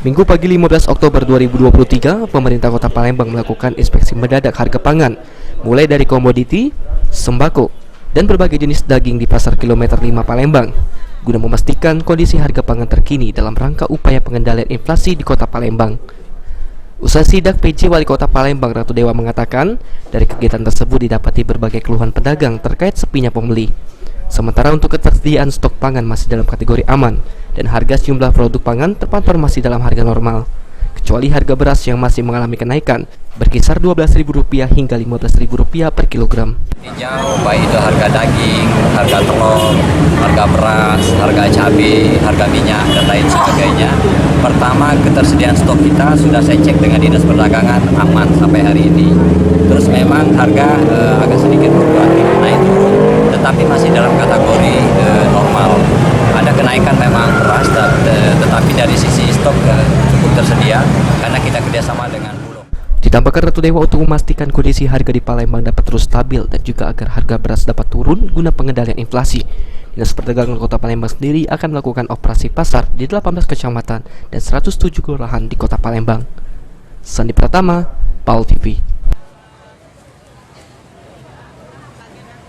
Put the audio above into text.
Minggu pagi 15 Oktober 2023, pemerintah Kota Palembang melakukan inspeksi mendadak harga pangan, mulai dari komoditi, sembako, dan berbagai jenis daging di Pasar Kilometer 5 Palembang, guna memastikan kondisi harga pangan terkini dalam rangka upaya pengendalian inflasi di Kota Palembang. Usai sidak, PJ Wali Kota Palembang Ratu Dewa mengatakan, dari kegiatan tersebut didapati berbagai keluhan pedagang terkait sepinya pembeli. Sementara untuk ketersediaan stok pangan masih dalam kategori aman, dan harga sejumlah produk pangan terpantau masih dalam harga normal, kecuali harga beras yang masih mengalami kenaikan berkisar Rp12.000 hingga Rp15.000 per kilogram. Hijau, baik itu harga daging, harga telur, harga beras, harga cabai, harga minyak, dan lain sebagainya. Pertama, ketersediaan stok kita sudah saya cek dengan Dinas Perdagangan aman sampai hari ini. Terus memang harga agak sedikit fluktuatif, naik turun, tetapi masih dalam kategori normal. Ada kenaikan memang beras, tetapi dari sisi stok cukup tersedia karena kita kerjasama dengan Bulog. Ditambahkan Ratu Dewa untuk memastikan kondisi harga di Palembang dapat terus stabil dan juga agar harga beras dapat turun guna pengendalian inflasi. Dinas Perdagangan Kota Palembang sendiri akan melakukan operasi pasar di 18 kecamatan dan 107 kelurahan di Kota Palembang. Sandi Pratama, PAL TV.